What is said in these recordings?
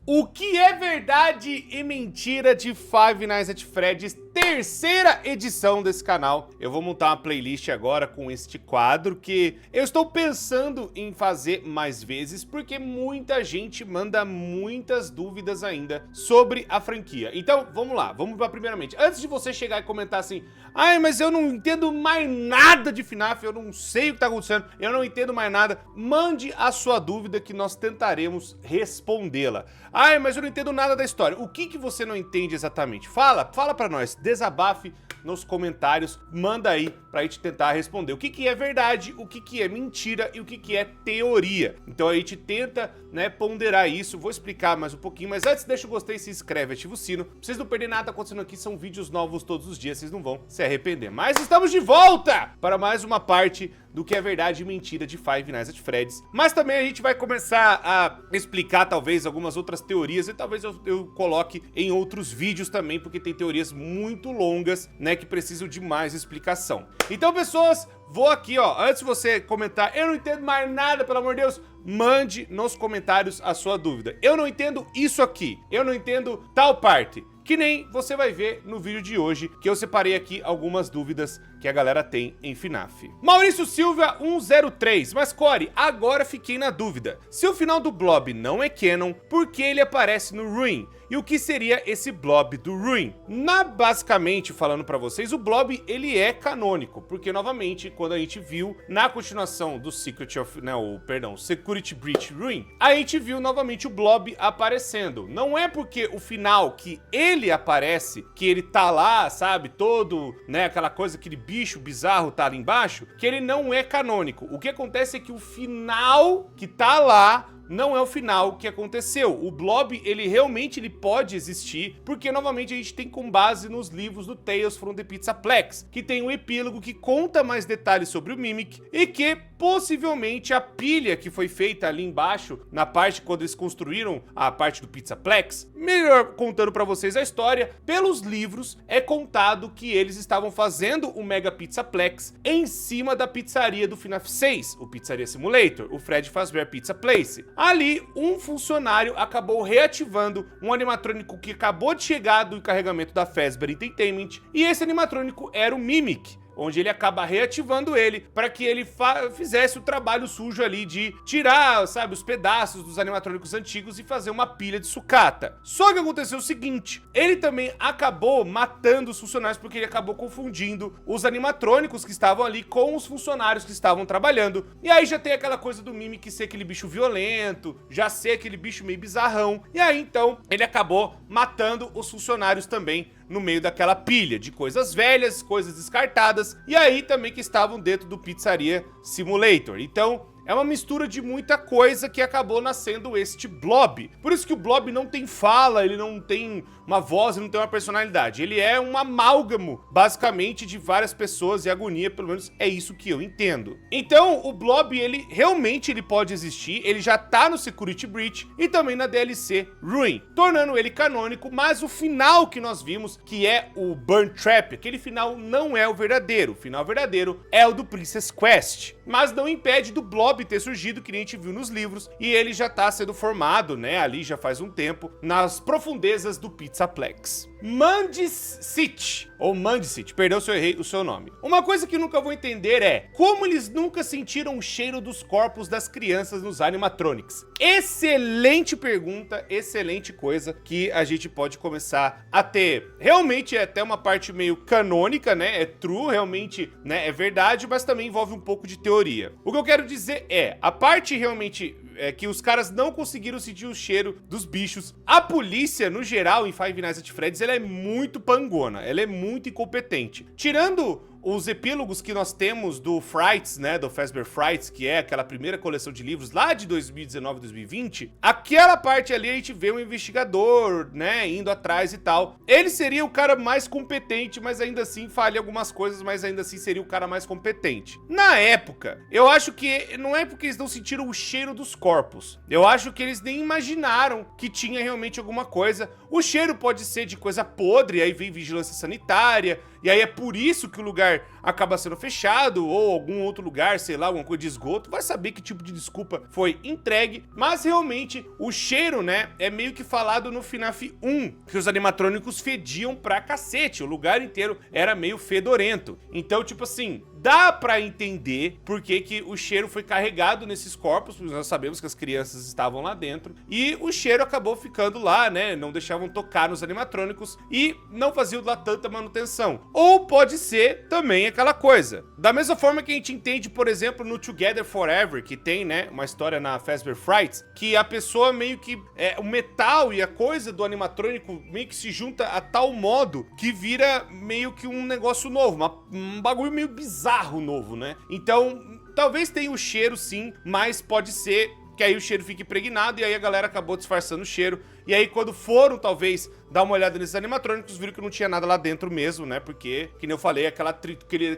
O que é verdade e mentira de Five Nights at Freddy's, terceira edição desse canal. Eu vou montar uma playlist agora com este quadro que eu estou pensando em fazer mais vezes, porque muita gente manda muitas dúvidas ainda sobre a franquia. Então, vamos lá, vamos lá primeiramente. Antes de você chegar e comentar assim, ai, mas eu não entendo mais nada de FNAF, eu não sei o que tá acontecendo, eu não entendo mais nada, mande a sua dúvida que nós tentaremos respondê-la. Ai, mas eu não entendo nada da história. O que você não entende exatamente? Fala pra nós, desabafe nos comentários, manda aí pra gente tentar responder. O que é verdade, o que é mentira e o que é teoria. Então a gente tenta, né, ponderar isso, vou explicar mais um pouquinho, mas antes deixa o gostei, se inscreve, ativa o sino. Pra vocês não perderem nada acontecendo aqui, são vídeos novos todos os dias, vocês não vão se arrepender. Mas estamos de volta para mais uma parte do que é verdade e mentira de Five Nights at Freddy's. Mas também a gente vai começar a explicar talvez algumas outras teorias e talvez eu coloque em outros vídeos também, porque tem teorias muito longas, né, que precisam de mais explicação. Então, pessoas, vou aqui, ó, antes de você comentar, eu não entendo mais nada, pelo amor de Deus, mande nos comentários a sua dúvida. Eu não entendo isso aqui, eu não entendo tal parte. Que nem você vai ver no vídeo de hoje, que eu separei aqui algumas dúvidas que a galera tem em FNAF. Maurício Silva 103, mas Corey, agora fiquei na dúvida. Se o final do Blob não é canon, por que ele aparece no Ruin? E o que seria esse Blob do Ruin? Basicamente, falando pra vocês, o Blob, ele é canônico, porque, novamente, quando a gente viu na continuação do Security Breach Ruin, a gente viu novamente o Blob aparecendo. Não é porque o final que ele aparece, que ele tá lá, sabe, todo, né, aquela coisa, aquele bicho bizarro tá ali embaixo, que ele não é canônico. O que acontece é que o final que tá lá não é o final que aconteceu. O Blob, ele realmente pode existir, porque novamente a gente tem com base nos livros do Tales from the Pizzaplex, que tem um epílogo que conta mais detalhes sobre o Mimic e que possivelmente a pilha que foi feita ali embaixo, na parte quando eles construíram a parte do Pizzaplex, melhor contando pra vocês a história, pelos livros é contado que eles estavam fazendo o Mega Pizzaplex em cima da pizzaria do FNAF 6, o Pizzaria Simulator, o Freddy Fazbear Pizza Place. Ali, um funcionário acabou reativando um animatrônico que acabou de chegar do carregamento da Fazbear Entertainment, e esse animatrônico era o Mimic, onde ele acaba reativando ele para que ele fizesse o trabalho sujo ali de tirar, sabe, os pedaços dos animatrônicos antigos e fazer uma pilha de sucata. Só que aconteceu o seguinte, ele também acabou matando os funcionários porque ele acabou confundindo os animatrônicos que estavam ali com os funcionários que estavam trabalhando. E aí já tem aquela coisa do Mimic ser aquele bicho violento, já ser aquele bicho meio bizarrão. E aí então ele acabou matando os funcionários também no meio daquela pilha de coisas velhas, coisas descartadas, e aí também que estavam dentro do Pizzaria Simulator. Então, é uma mistura de muita coisa que acabou nascendo este Blob. Por isso que o Blob não tem fala, ele não tem uma voz, ele não tem uma personalidade. Ele é um amálgamo, basicamente, de várias pessoas e agonia, pelo menos é isso que eu entendo. Então, o Blob, ele realmente pode existir, ele já tá no Security Breach e também na DLC Ruin, tornando ele canônico, mas o final que nós vimos, que é o Burn Trap, aquele final não é o verdadeiro. O final verdadeiro é o do Princess Quest, mas não impede do Blob ter surgido, que nem a gente viu nos livros, e ele já tá sendo formado, né, ali já faz um tempo, nas profundezas do Pizzaplex. Mandicit, ou Mandicit, perdão se eu errei o seu nome. Uma coisa que nunca vou entender é como eles nunca sentiram o cheiro dos corpos das crianças nos animatronics. Excelente pergunta, excelente coisa que a gente pode começar a ter. Realmente é até uma parte meio canônica, né, é true, realmente, né, é verdade, mas também envolve um pouco de teoria. O que eu quero dizer é, a parte realmente é que os caras não conseguiram sentir o cheiro dos bichos. A polícia, no geral, em Five Nights at Freddy's, ela é muito pangona, ela é muito incompetente. Tirando os epílogos que nós temos do Frights, né, do Fazbear Frights, que é aquela primeira coleção de livros lá de 2019, 2020, aquela parte ali a gente vê um investigador, né, indo atrás e tal. Ele seria o cara mais competente, mas ainda assim falha algumas coisas, mas ainda assim seria o cara mais competente. Na época, eu acho que não é porque eles não sentiram o cheiro dos corpos. Eu acho que eles nem imaginaram que tinha realmente alguma coisa. O cheiro pode ser de coisa podre, aí vem vigilância sanitária, e aí é por isso que o lugar lugar acaba sendo fechado, ou algum outro lugar, sei lá, alguma coisa de esgoto, vai saber que tipo de desculpa foi entregue, mas realmente o cheiro, né, é meio que falado no FNAF 1, que os animatrônicos fediam pra cacete, o lugar inteiro era meio fedorento. Então, tipo assim, dá pra entender por que o cheiro foi carregado nesses corpos, porque nós sabemos que as crianças estavam lá dentro, e o cheiro acabou ficando lá, né, não deixavam tocar nos animatrônicos e não faziam lá tanta manutenção. Ou pode ser também aquela coisa, da mesma forma que a gente entende, por exemplo, no Together Forever, que tem, né, uma história na Fazbear Frights, que a pessoa meio que, o metal e a coisa do animatrônico meio que se junta a tal modo que vira meio que um negócio novo, um bagulho meio bizarro novo, né? Então, talvez tenha o cheiro sim, mas pode ser que aí o cheiro fique impregnado e aí a galera acabou disfarçando o cheiro. E aí quando foram, talvez, dar uma olhada nesses animatrônicos, viram que não tinha nada lá dentro mesmo, né? Porque, que nem eu falei, aquela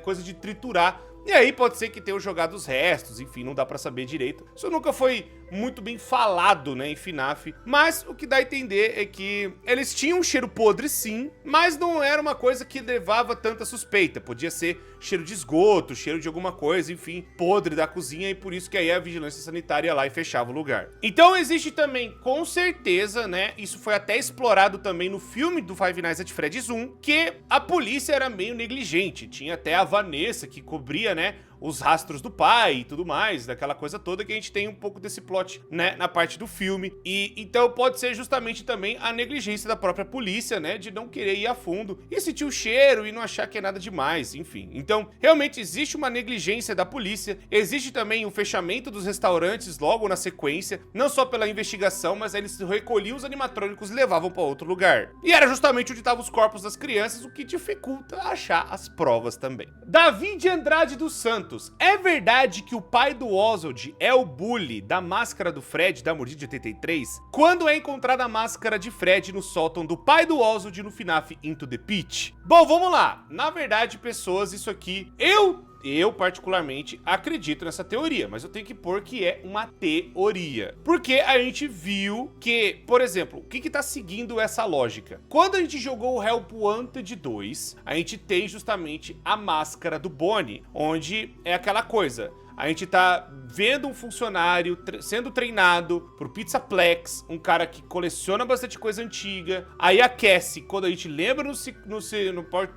coisa de triturar. E aí pode ser que tenham jogado os restos, enfim, não dá pra saber direito. Isso nunca foi muito bem falado, né, em FNAF. Mas o que dá a entender é que eles tinham um cheiro podre sim, mas não era uma coisa que levava tanta suspeita. Podia ser cheiro de esgoto, cheiro de alguma coisa, enfim, podre da cozinha, e por isso que aí a vigilância sanitária ia lá e fechava o lugar. Então existe também, com certeza, né, isso foi até explorado também no filme do Five Nights at Freddy's 1, que a polícia era meio negligente. Tinha até a Vanessa que cobria, né, os rastros do pai e tudo mais, daquela coisa toda, que a gente tem um pouco desse plot, né, na parte do filme. E então pode ser justamente também a negligência da própria polícia, né, de não querer ir a fundo e sentir o cheiro e não achar que é nada demais, enfim. Então, realmente existe uma negligência da polícia, existe também o fechamento dos restaurantes logo na sequência, não só pela investigação, mas aí eles recolhiam os animatrônicos e levavam para outro lugar. E era justamente onde estavam os corpos das crianças, o que dificulta achar as provas também. David Andrade dos Santos: é verdade que o pai do Oswald é o bully da máscara do Fred da Mordida de 83? Quando é encontrada a máscara de Fred no sótão do pai do Oswald no FNAF Into the Pit? Bom, vamos lá. Na verdade, pessoas, isso aqui, eu particularmente acredito nessa teoria, mas eu tenho que pôr que é uma teoria. Porque a gente viu que, por exemplo, o que tá seguindo essa lógica? Quando a gente jogou o Help Wanted 2, a gente tem justamente a máscara do Bonnie, onde é aquela coisa: a gente tá vendo um funcionário sendo treinado pro Pizzaplex, um cara que coleciona bastante coisa antiga. Aí a Cassie, quando a gente lembra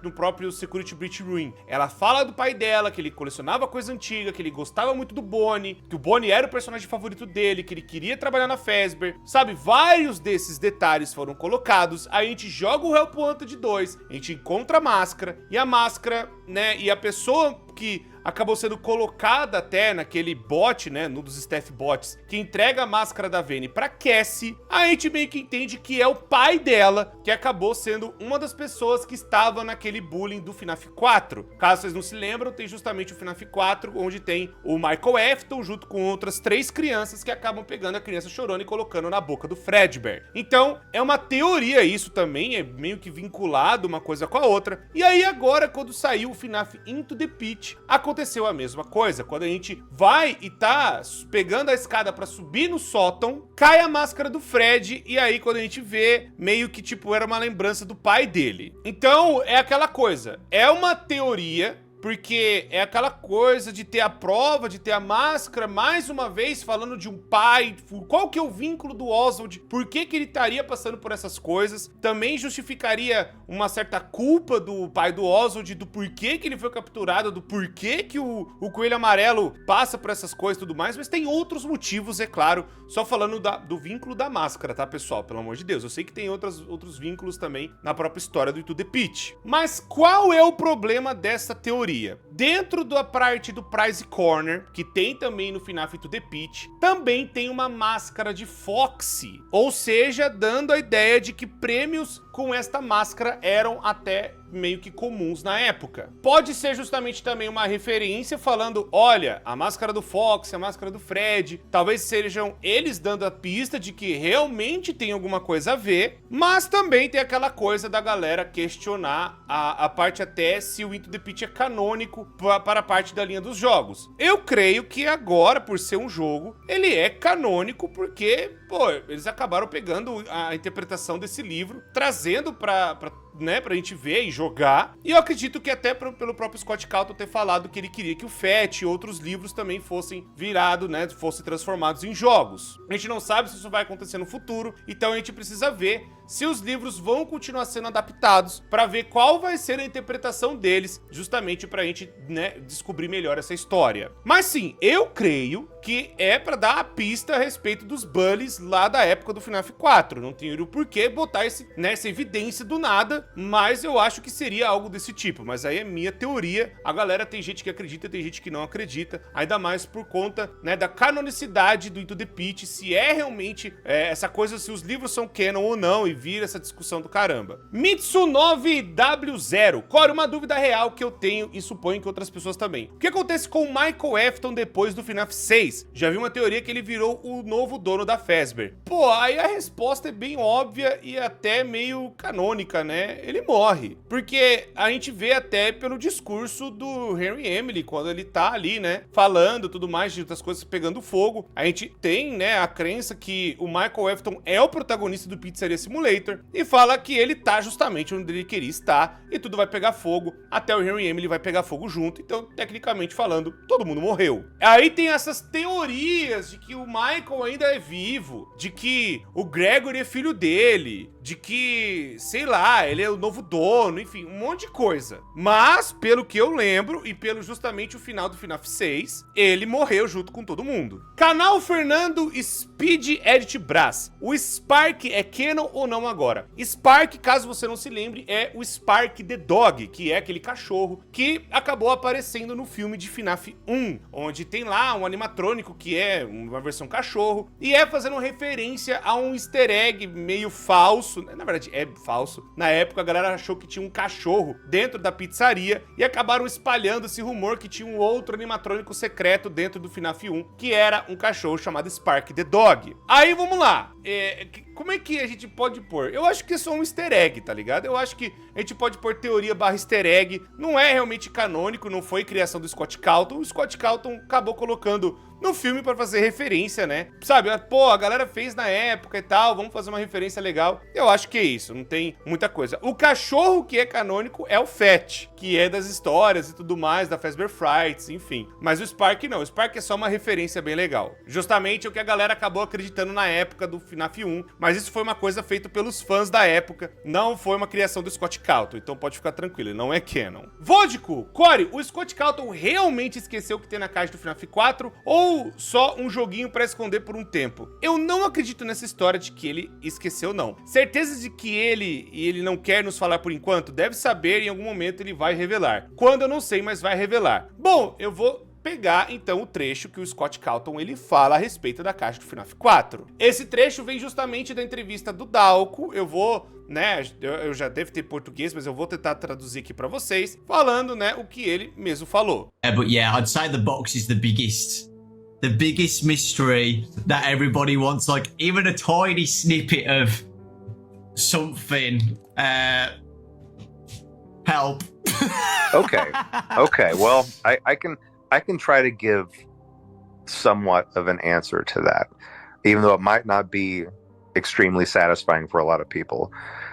no próprio Security Breach Room, ela fala do pai dela, que ele colecionava coisa antiga, que ele gostava muito do Bonnie, que o Bonnie era o personagem favorito dele, que ele queria trabalhar na Fazbear, sabe? Vários desses detalhes foram colocados. Aí a gente joga o Help Wanted 2, a gente encontra a máscara, e a máscara, né, e a pessoa que acabou sendo colocada até naquele bot, né, no dos staff bots, que entrega a máscara da Vayne pra Cassie, a gente meio que entende que é o pai dela, que acabou sendo uma das pessoas que estava naquele bullying do FNAF 4. Caso vocês não se lembram, tem justamente o FNAF 4, onde tem o Michael Afton junto com outras 3 crianças que acabam pegando a criança chorando e colocando na boca do Fredbear. Então, é uma teoria isso também, é meio que vinculado uma coisa com a outra. E aí agora, quando saiu o FNAF Into the Pit, aconteceu a mesma coisa. Quando a gente vai e tá pegando a escada pra subir no sótão, cai a máscara do Fred, e aí quando a gente vê, meio que tipo era uma lembrança do pai dele. Então é aquela coisa, é uma teoria, porque é aquela coisa de ter a prova, de ter a máscara, mais uma vez falando de um pai. Qual que é o vínculo do Oswald? Por que que ele estaria passando por essas coisas? Também justificaria uma certa culpa do pai do Oswald, do porquê que ele foi capturado, do porquê que o Coelho Amarelo passa por essas coisas e tudo mais, mas tem outros motivos, é claro, só falando do vínculo da máscara, tá, pessoal? Pelo amor de Deus, eu sei que tem outros vínculos também na própria história do Into the Pit. Mas qual é o problema dessa teoria? Dentro da parte do Prize Corner, que tem também no FNAF Into the Pit, também tem uma máscara de Foxy, ou seja, dando a ideia de que prêmios com esta máscara eram até meio que comuns na época. Pode ser justamente também uma referência falando, olha, a máscara do Fox, a máscara do Fred, talvez sejam eles dando a pista de que realmente tem alguma coisa a ver, mas também tem aquela coisa da galera questionar a parte até se o Into the Pit é canônico para a parte da linha dos jogos. Eu creio que agora, por ser um jogo, ele é canônico porque, pô, eles acabaram pegando a interpretação desse livro, trazendo para né, pra gente ver e jogar. E eu acredito que até pelo próprio Scott Cawthon ter falado que ele queria que o Fat e outros livros também fossem virados, né, fossem transformados em jogos. A gente não sabe se isso vai acontecer no futuro, então a gente precisa ver se os livros vão continuar sendo adaptados para ver qual vai ser a interpretação deles, justamente pra gente, né, descobrir melhor essa história. Mas sim, eu creio que é pra dar a pista a respeito dos bullies lá da época do FNAF 4. Não tenho o porquê botar essa evidência do nada, mas eu acho que seria algo desse tipo. Mas aí é minha teoria. A galera tem gente que acredita, tem gente que não acredita, ainda mais por conta, né, da canonicidade do Into the Pit, se é realmente essa coisa, se os livros são canon ou não, e vira essa discussão do caramba. Mitsu9W0. Core, uma dúvida real que eu tenho e suponho que outras pessoas também. O que acontece com o Michael Afton depois do FNAF 6? Já vi uma teoria que ele virou o novo dono da Fazbear. Pô, aí a resposta é bem óbvia e até meio canônica, né? Ele morre. Porque a gente vê até pelo discurso do Henry Emily, quando ele tá ali, né, falando tudo mais de outras coisas pegando fogo. A gente tem, né, a crença que o Michael Afton é o protagonista do Pizzeria Simulator e fala que ele tá justamente onde ele queria estar e tudo vai pegar fogo, até o Henry Emily vai pegar fogo junto. Então, tecnicamente falando, todo mundo morreu. Aí tem essas teorias de que o Michael ainda é vivo, de que o Gregory é filho dele, de que, sei lá, ele é o novo dono, enfim, um monte de coisa. Mas, pelo que eu lembro, e pelo justamente o final do FNAF 6, ele morreu junto com todo mundo. Canal Fernando Speed Edit Brás. O Spark é canon ou não agora? Spark, caso você não se lembre, é o Spark the Dog, que é aquele cachorro que acabou aparecendo no filme de FNAF 1, onde tem lá um animatrônico que é uma versão cachorro, e é fazendo referência a um easter egg meio falso. Na verdade, é falso. Na época, a galera achou que tinha um cachorro dentro da pizzaria e acabaram espalhando esse rumor que tinha um outro animatrônico secreto dentro do FNAF 1, que era um cachorro chamado Spark the Dog. Aí, vamos lá. Como é que a gente pode pôr? Eu acho que é só um easter egg, tá ligado? Eu acho que a gente pode pôr teoria barra easter egg. Não é realmente canônico, não foi criação do Scott Cawthon. O Scott Cawthon acabou colocando no filme pra fazer referência, né? Sabe, pô, a galera fez na época e tal, vamos fazer uma referência legal. Eu acho que é isso, não tem muita coisa. O cachorro que é canônico é o Fat, que é das histórias e tudo mais, da Fazbear Frights, enfim. Mas o Spark não, o Spark é só uma referência bem legal. Justamente o que a galera acabou acreditando na época do FNAF 1, mas isso foi uma coisa feita pelos fãs da época, não foi uma criação do Scott Cawthon, então pode ficar tranquilo, ele não é canon. Vodko, Core, o Scott Cawthon realmente esqueceu o que tem na caixa do FNAF 4 ou só um joguinho pra esconder por um tempo? Eu não acredito nessa história de que ele esqueceu, não. Certeza de que ele não quer nos falar por enquanto? Deve saber, em algum momento ele vai revelar. Quando eu não sei, mas vai revelar. Bom, eu vou pegar então o trecho que o Scott Cawthon ele fala a respeito da caixa do FNAF 4. Esse trecho vem justamente da entrevista do Dalco. Eu vou, né, eu já devo ter português, mas eu vou tentar traduzir aqui pra vocês, falando, né, o que ele mesmo falou. But yeah, I'd say the box is the biggest mystery that everybody wants, like even a tiny snippet of something. Help. Okay. Well, I can try to give somewhat of an answer to that, even though it might not be extremely satisfying for a lot of people.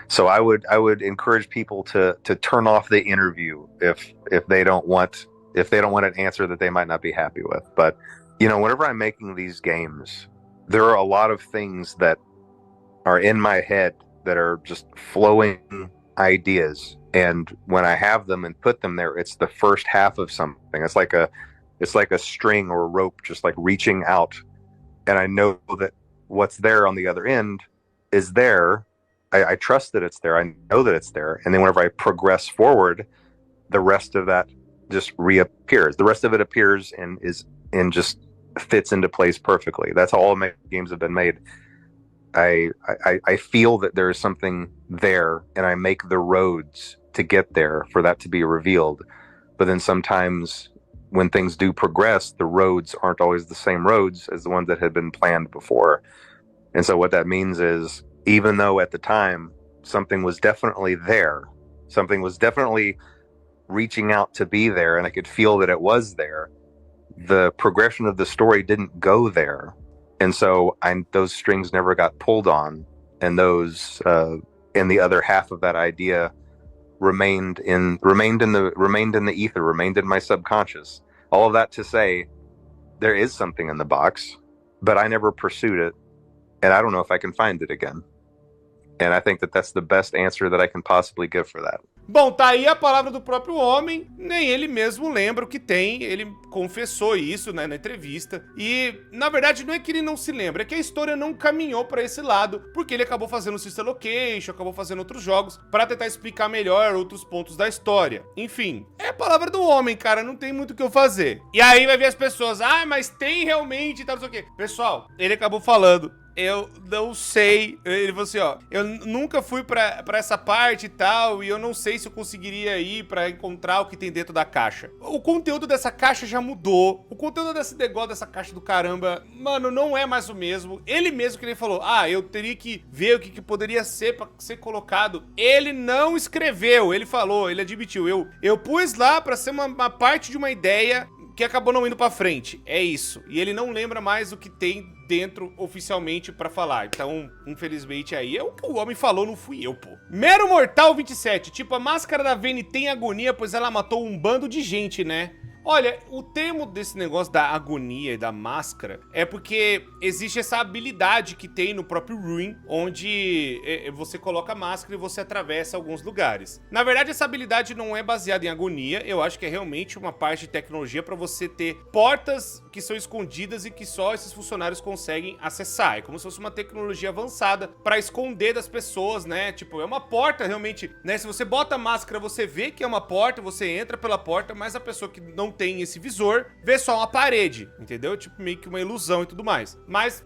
So I would encourage people to turn off the interview if they don't want an answer that they might not be happy with. But you know, whenever I'm making these games, there are a lot of things that are in my head that are just flowing ideas. And when I have them and put them there, it's the first half of something. It's like a string or a rope, just like reaching out. And I know that what's there on the other end is there. I trust that it's there. I know that it's there. And then whenever I progress forward, the rest of that just reappears. The rest of it appears and just fits into place perfectly. That's how all my games have been made. I feel that there is something there, and I make the roads to get there for that to be revealed. But then sometimes when things do progress, the roads aren't always the same roads as the ones that had been planned before. And so what that means is, even though at the time something was definitely there, something was definitely reaching out to be there, and I could feel that it was there, the progression of the story didn't go there. And so those strings never got pulled on, and those and the other half of that idea remained in the ether, remained in my subconscious. All of that to say, there is something in the box, but I never pursued it, and I don't know if I can find it again. And I think that that's the best answer that I can possibly give for that. Bom, tá aí a palavra do próprio homem, nem ele mesmo lembra o que tem, ele confessou isso, né, na entrevista, e na verdade não é que ele não se lembra, é que a história não caminhou pra esse lado, porque ele acabou fazendo o Sister Location, acabou fazendo outros jogos, pra tentar explicar melhor outros pontos da história. Enfim, é a palavra do homem, cara, não tem muito o que eu fazer. E aí vai ver as pessoas, ah, mas tem realmente e tal, não sei o quê. Pessoal, ele acabou falando, eu não sei, ele falou assim, ó, eu nunca fui pra essa parte e tal, e eu não sei se eu conseguiria ir pra encontrar o que tem dentro da caixa. O conteúdo dessa caixa já mudou, o conteúdo desse negócio dessa caixa do caramba, mano, não é mais o mesmo. Ele mesmo que ele falou, ah, eu teria que ver o que poderia ser pra ser colocado. Ele não escreveu, ele falou, ele admitiu, eu pus lá pra ser uma parte de uma ideia que acabou não indo pra frente, é isso. E ele não lembra mais o que tem dentro oficialmente pra falar. Então, infelizmente aí é o que o homem falou, não fui eu, pô. Mero Mortal 27, tipo, a máscara da Vayne tem agonia, pois ela matou um bando de gente, né? Olha, o termo desse negócio da agonia e da máscara é porque existe essa habilidade que tem no próprio Ruin, onde você coloca a máscara e você atravessa alguns lugares. Na verdade, essa habilidade não é baseada em agonia, eu acho que é realmente uma parte de tecnologia para você ter portas que são escondidas e que só esses funcionários conseguem acessar. É como se fosse uma tecnologia avançada para esconder das pessoas, né? Tipo, é uma porta realmente, né? Se você bota a máscara, você vê que é uma porta, você entra pela porta, mas a pessoa que não tem esse visor, vê só uma parede, entendeu? Tipo, meio que uma ilusão e tudo mais. Mas,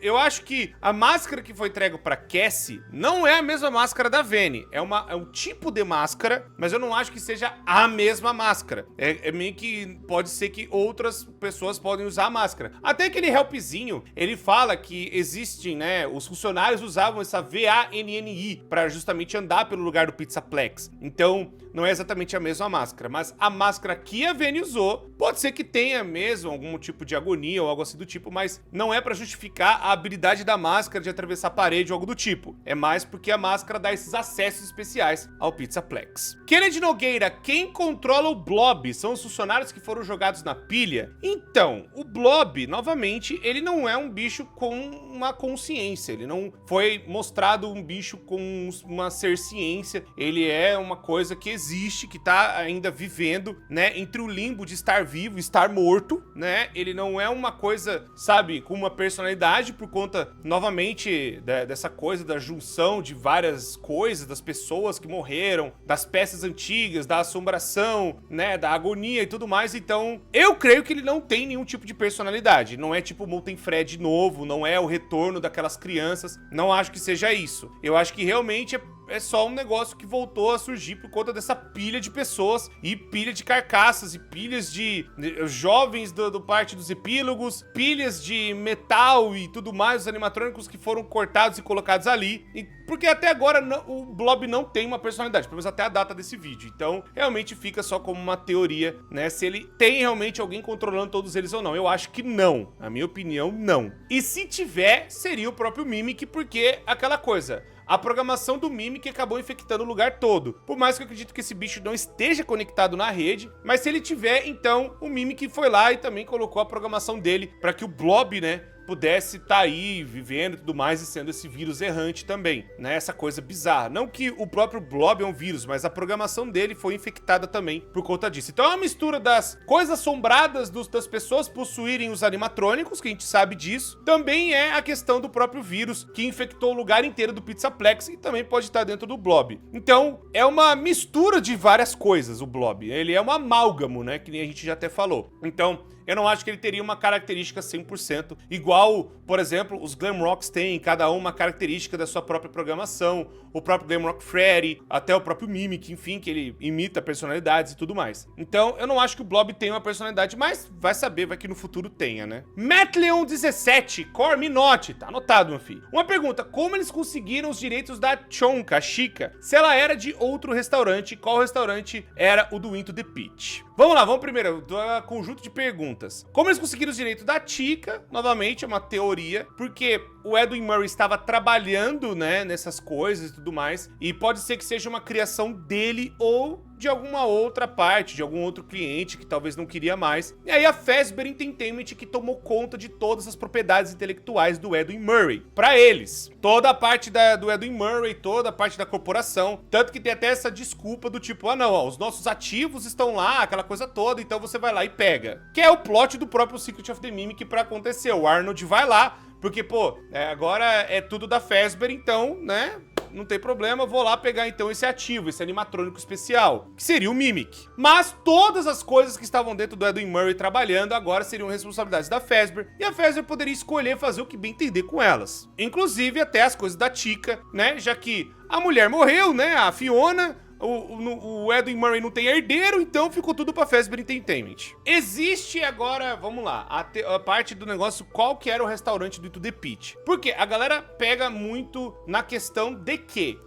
eu acho que a máscara que foi entregue pra Cassie não é a mesma máscara da Vayne. É um tipo de máscara, mas eu não acho que seja a mesma máscara. É meio que pode ser que outras pessoas podem usar a máscara. Até aquele helpzinho, ele fala que existem, né, os funcionários usavam essa VANNI pra justamente andar pelo lugar do Pizzaplex. Então, não é exatamente a mesma máscara, mas a máscara que a Vayne usou, pode ser que tenha mesmo algum tipo de agonia ou algo assim do tipo, mas não é pra justificar a habilidade da máscara de atravessar a parede ou algo do tipo. É mais porque a máscara dá esses acessos especiais ao Pizzaplex. Kennedy Nogueira, quem controla o Blob? São os funcionários que foram jogados na pilha? Então, o Blob, novamente, ele não é um bicho com uma consciência, ele não foi mostrado um bicho com uma ciência, ele é uma coisa que existe, que tá ainda vivendo, né, entre o limbo de estar vivo e estar morto, né, ele não é uma coisa, sabe, com uma personalidade por conta, novamente, dessa coisa da junção de várias coisas, das pessoas que morreram, das peças antigas, da assombração, né, da agonia e tudo mais, então, eu creio que ele não tem nenhum tipo de personalidade, não é tipo o Molten Fred novo, não é o retorno daquelas crianças, não acho que seja isso, eu acho que realmente é só um negócio que voltou a surgir por conta dessa pilha de pessoas e pilha de carcaças e pilhas de jovens do parte dos epílogos, pilhas de metal e tudo mais, os animatrônicos que foram cortados e colocados ali. Porque até agora o Blob não tem uma personalidade, pelo menos até a data desse vídeo. Então, realmente fica só como uma teoria, né? Se ele tem realmente alguém controlando todos eles ou não. Eu acho que não. Na minha opinião, não. E se tiver, seria o próprio Mimic, porque aquela coisa... A programação do Mimic acabou infectando o lugar todo. Por mais que eu acredito que esse bicho não esteja conectado na rede, mas se ele tiver, então o Mimic foi lá e também colocou a programação dele para que o Blob, né, pudesse estar aí vivendo e tudo mais e sendo esse vírus errante também, né? Essa coisa bizarra. Não que o próprio Blob é um vírus, mas a programação dele foi infectada também por conta disso. Então é uma mistura das coisas assombradas das pessoas possuírem os animatrônicos, que a gente sabe disso. Também é a questão do próprio vírus que infectou o lugar inteiro do Pizzaplex e também pode estar dentro do Blob. Então é uma mistura de várias coisas o Blob. Ele é um amálgamo, né? Que nem a gente já até falou. Então... eu não acho que ele teria uma característica 100%, igual, por exemplo, os Glamrocks têm, cada uma característica da sua própria programação, o próprio Glamrock Freddy, até o próprio Mimic, enfim, que ele imita personalidades e tudo mais. Então, eu não acho que o Blob tenha uma personalidade, mas vai saber, vai que no futuro tenha, né? Matleon 17, Corminote, tá anotado, meu filho. Uma pergunta, como eles conseguiram os direitos da Chonka, a Chica, se ela era de outro restaurante, qual restaurante era o do Into the Pit? Vamos lá, vamos primeiro do conjunto de perguntas. Como eles conseguiram os direitos da Chica? Novamente, é uma teoria, porque o Edwin Murray estava trabalhando, né, nessas coisas e tudo mais, e pode ser que seja uma criação dele ou de alguma outra parte, de algum outro cliente que talvez não queria mais. E aí a Fazbear Entertainment que tomou conta de todas as propriedades intelectuais do Edwin Murray. Pra eles, toda a parte do Edwin Murray, toda a parte da corporação, tanto que tem até essa desculpa do tipo, ah não, ó, os nossos ativos estão lá, aquela coisa toda, então você vai lá e pega. Que é o plot do próprio Secret of the Mimic pra acontecer. O Arnold vai lá, porque, pô, agora é tudo da Fazbear, então, né, não tem problema, vou lá pegar então esse ativo, esse animatrônico especial, que seria o Mimic. Mas todas as coisas que estavam dentro do Edwin Murray trabalhando agora seriam responsabilidades da Fazbear, e a Fazbear poderia escolher fazer o que bem entender com elas. Inclusive até as coisas da Chica, né, já que a mulher morreu, né, a Fiona... O Edwin Murray não tem herdeiro, então ficou tudo pra Fazbear Entertainment. Existe agora, vamos lá, a parte do negócio, qual que era o restaurante do Into the Pit. Porque a galera pega muito na questão de que,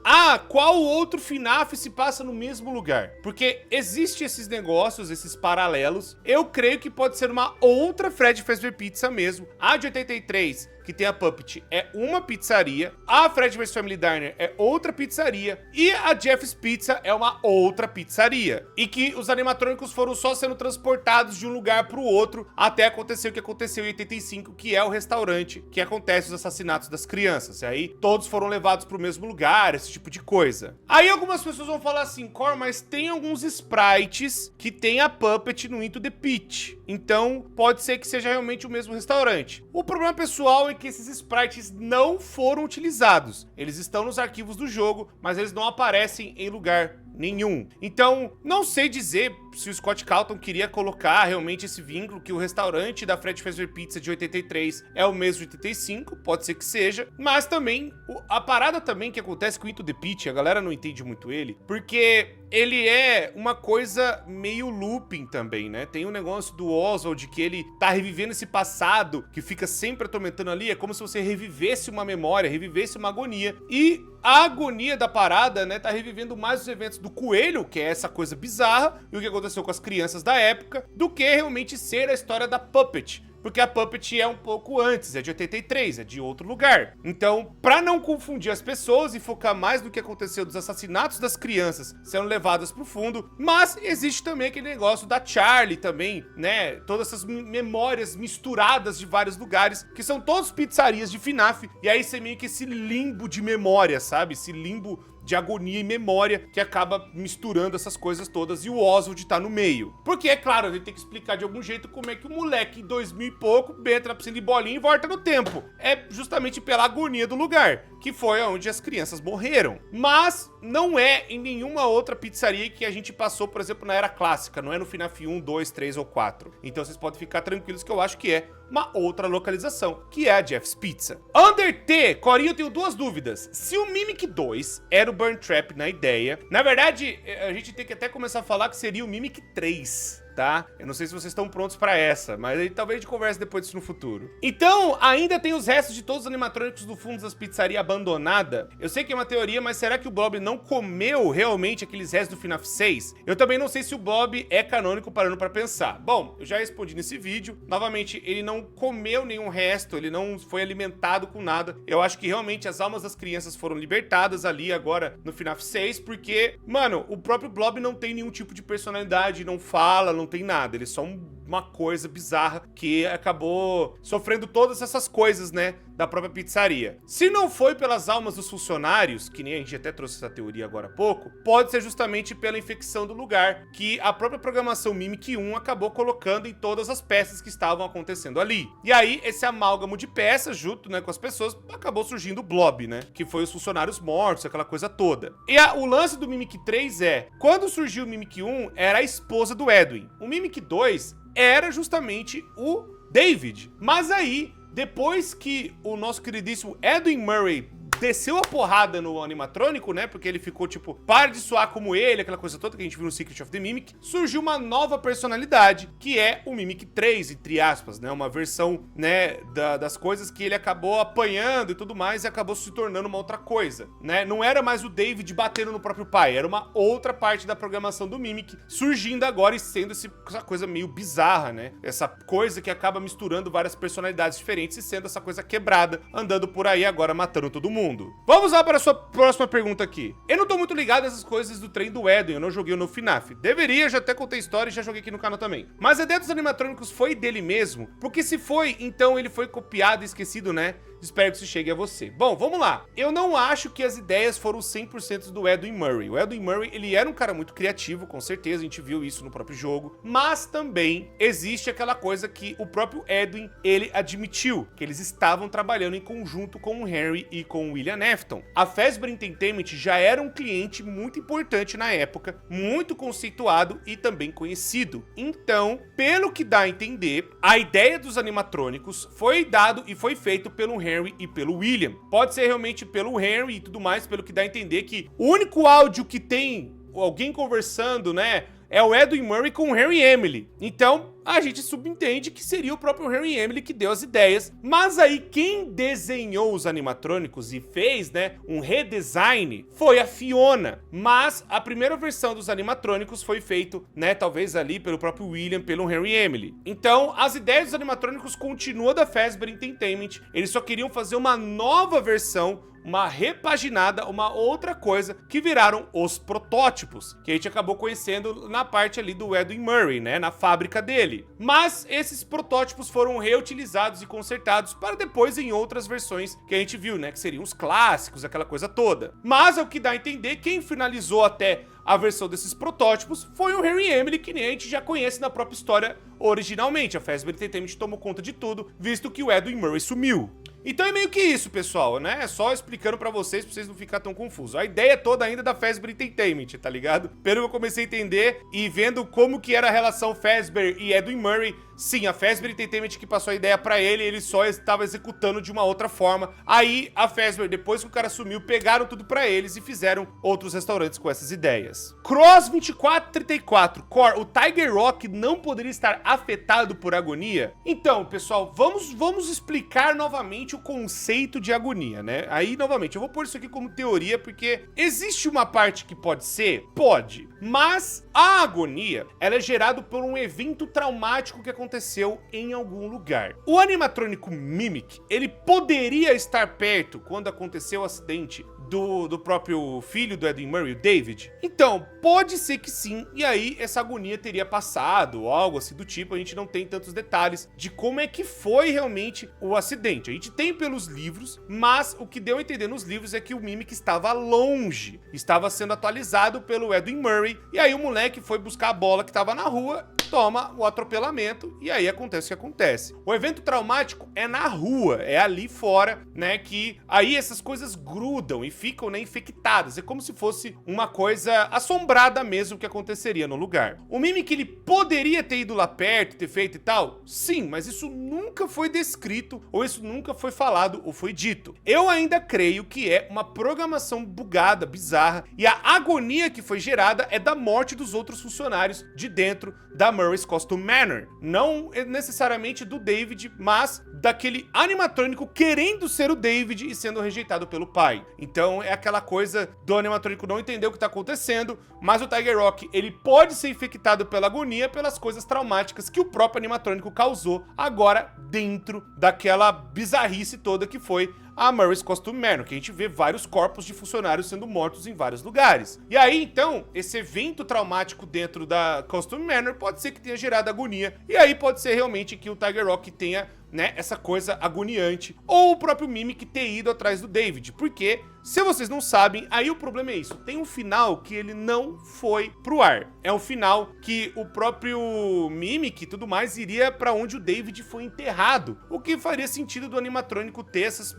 qual outro FNAF se passa no mesmo lugar? Porque existe esses negócios, esses paralelos. Eu creio que pode ser uma outra Freddy Fazbear Pizza mesmo. A de 83... que tem a Puppet, é uma pizzaria, a Freddy vs Family Diner é outra pizzaria, e a Jeff's Pizza é uma outra pizzaria. E que os animatrônicos foram só sendo transportados de um lugar pro outro, até acontecer o que aconteceu em 85, que é o restaurante que acontece os assassinatos das crianças. E aí, todos foram levados pro mesmo lugar, esse tipo de coisa. Aí algumas pessoas vão falar assim, Cor, mas tem alguns sprites que tem a Puppet no Into the Pit. Então, pode ser que seja realmente o mesmo restaurante. O problema pessoal é que esses sprites não foram utilizados. Eles estão nos arquivos do jogo, mas eles não aparecem em lugar nenhum. Então, não sei dizer se o Scott Calton queria colocar realmente esse vínculo, que o restaurante da Freddy Fazbear Pizza de 83 é o mesmo de 85, pode ser que seja, mas também, a parada também que acontece com o Into the Pit, a galera não entende muito ele, porque ele é uma coisa meio looping também, né? Tem um negócio do Oswald que ele tá revivendo esse passado, que fica sempre atormentando ali, é como se você revivesse uma memória, revivesse uma agonia, e a agonia da parada, né, tá revivendo mais os eventos do Coelho, que é essa coisa bizarra, e o que aconteceu com as crianças da época, do que realmente ser a história da Puppet. Porque a Puppet é um pouco antes, é de 83, é de outro lugar. Então, pra não confundir as pessoas e focar mais no que aconteceu dos assassinatos das crianças sendo levadas pro fundo, mas existe também aquele negócio da Charlie também, né? Todas essas memórias misturadas de vários lugares, que são todos pizzarias de FNAF, e aí você meio que esse limbo de memória, sabe? Esse limbo de agonia e memória que acaba misturando essas coisas todas, e o Oswald tá no meio. Porque, é claro, a gente tem que explicar de algum jeito como é que o moleque em 2000 e pouco entra na piscina de bolinha e volta no tempo. É justamente pela agonia do lugar, que foi onde as crianças morreram. Mas não é em nenhuma outra pizzaria que a gente passou, por exemplo, na Era Clássica. Não é no FNAF 1, 2, 3 ou 4. Então vocês podem ficar tranquilos que eu acho que é uma outra localização, que é a Jeff's Pizza. Under T, Corinho, eu tenho duas dúvidas. Se o Mimic 2 era o Burn Trap na ideia, na verdade, a gente tem que até começar a falar que seria o Mimic 3. Tá? Eu não sei se vocês estão prontos pra essa, mas aí talvez a gente converse depois disso no futuro. Então, ainda tem os restos de todos os animatrônicos do fundo das pizzarias abandonada. Eu sei que é uma teoria, mas será que o Blob não comeu realmente aqueles restos do FNAF 6? Eu também não sei se o Blob é canônico, parando pra pensar. Bom, eu já respondi nesse vídeo. Novamente, ele não comeu nenhum resto, ele não foi alimentado com nada. Eu acho que realmente as almas das crianças foram libertadas ali agora no FNAF 6, porque, mano, o próprio Blob não tem nenhum tipo de personalidade, não fala, não tem nada, ele é só uma coisa bizarra que acabou sofrendo todas essas coisas, né, da própria pizzaria. Se não foi pelas almas dos funcionários, que nem a gente até trouxe essa teoria agora há pouco, pode ser justamente pela infecção do lugar, que a própria programação Mimic 1 acabou colocando em todas as peças que estavam acontecendo ali. E aí, esse amálgamo de peças, junto, né, com as pessoas, acabou surgindo o Blob, né, que foi os funcionários mortos, aquela coisa toda. E o lance do Mimic 3 é, quando surgiu o Mimic 1, era a esposa do Edwin. O Mimic 2 era justamente o David. Mas aí, depois que o nosso queridíssimo Edwin Murray desceu a porrada no animatrônico, né? Porque ele ficou tipo, para de soar como ele, aquela coisa toda que a gente viu no Secret of the Mimic. Surgiu uma nova personalidade, que é o Mimic 3, entre aspas, né? Uma versão, né, das coisas que ele acabou apanhando e tudo mais e acabou se tornando uma outra coisa, né? Não era mais o David batendo no próprio pai, era uma outra parte da programação do Mimic surgindo agora e sendo essa coisa meio bizarra, né? Essa coisa que acaba misturando várias personalidades diferentes e sendo essa coisa quebrada, andando por aí agora matando todo mundo. Vamos lá para a sua próxima pergunta aqui. Eu não tô muito ligado nessas coisas do trem do Edwin, eu não joguei no FNAF. Deveria, já até contei história e já joguei aqui no canal também. Mas a ideia dos animatrônicos foi dele mesmo? Porque se foi, então ele foi copiado e esquecido, né? Espero que isso chegue a você. Bom, vamos lá. Eu não acho que as ideias foram 100% do Edwin Murray. O Edwin Murray, ele era um cara muito criativo, com certeza, a gente viu isso no próprio jogo. Mas também existe aquela coisa que o próprio Edwin, ele admitiu, que eles estavam trabalhando em conjunto com o Henry e com o William Afton. A Fazbear Entertainment já era um cliente muito importante na época, muito conceituado e também conhecido. Então, pelo que dá a entender, a ideia dos animatrônicos foi dado e foi feito pelo Henry e pelo William. Pode ser realmente pelo Henry e tudo mais, pelo que dá a entender que o único áudio que tem alguém conversando, né, é o Edwin Murray com o Harry e Emily. Então, a gente subentende que seria o próprio Harry e Emily que deu as ideias. Mas aí, quem desenhou os animatrônicos e fez, né, um redesign foi a Fiona. Mas a primeira versão dos animatrônicos foi feito, né, talvez ali pelo próprio William, pelo Harry e Emily. Então, as ideias dos animatrônicos continuam da Fazbear Entertainment. Eles só queriam fazer uma nova versão, uma repaginada, uma outra coisa, que viraram os protótipos, que a gente acabou conhecendo na parte ali do Edwin Murray, né, na fábrica dele. Mas esses protótipos foram reutilizados e consertados para depois em outras versões que a gente viu, né, que seriam os clássicos, aquela coisa toda. Mas, ao que dá a entender, quem finalizou até a versão desses protótipos foi o Harry e Emily, que nem a gente já conhece na própria história originalmente. A Fazbear Entertainment tomou conta de tudo, visto que o Edwin Murray sumiu. Então é meio que isso, pessoal, né? Só explicando pra vocês não ficarem tão confusos. A ideia toda ainda da Fazbear Entertainment, tá ligado? Pelo que eu comecei a entender e vendo como que era a relação Fazbear e Edwin Murray, sim, a Fazbear Entertainment que passou a ideia pra ele só estava executando de uma outra forma. Aí a Fazbear, depois que o cara sumiu, pegaram tudo pra eles e fizeram outros restaurantes com essas ideias. Cross 2434, Core, o Tiger Rock não poderia estar afetado por agonia? Então, pessoal, vamos explicar novamente o conceito de agonia, né? Aí, novamente, eu vou pôr isso aqui como teoria, porque existe uma parte que pode ser? Pode. Mas a agonia, ela é gerada por um evento traumático que aconteceu em algum lugar. O animatrônico Mimic, ele poderia estar perto quando aconteceu o acidente do próprio filho do Edwin Murray, o David? Então, pode ser que sim, e aí essa agonia teria passado, ou algo assim do tipo. A gente não tem tantos detalhes de como é que foi realmente o acidente. A gente tem pelos livros, mas o que deu a entender nos livros é que o Mimic estava longe, estava sendo atualizado pelo Edwin Murray, e aí o moleque foi buscar a bola que estava na rua, toma o atropelamento, e aí acontece o que acontece. O evento traumático é na rua, é ali fora, né, que aí essas coisas grudam e ficam, né, infectadas. É como se fosse uma coisa assombrada mesmo que aconteceria no lugar. O Mimic, ele poderia ter ido lá perto, ter feito e tal? Sim, mas isso nunca foi descrito, ou isso nunca foi falado ou foi dito. Eu ainda creio que é uma programação bugada, bizarra, e a agonia que foi gerada é da morte dos outros funcionários de dentro da Murray's Costume Manor. Não necessariamente do David, mas daquele animatrônico querendo ser o David e sendo rejeitado pelo pai. Então é aquela coisa do animatrônico não entender o que tá acontecendo, mas o Tiger Rock, ele pode ser infectado pela agonia, pelas coisas traumáticas que o próprio animatrônico causou agora dentro daquela bizarrice toda que foi a Murray's Costume Manor, que a gente vê vários corpos de funcionários sendo mortos em vários lugares. E aí, então, esse evento traumático dentro da Costume Manor pode ser que tenha gerado agonia, e aí pode ser realmente que o Tiger Rock tenha, né, essa coisa agoniante, ou o próprio Mimic ter ido atrás do David, porque, se vocês não sabem, aí o problema é isso, tem um final que ele não foi pro ar, é um final que o próprio Mimic e tudo mais iria pra onde o David foi enterrado, o que faria sentido do animatrônico ter esses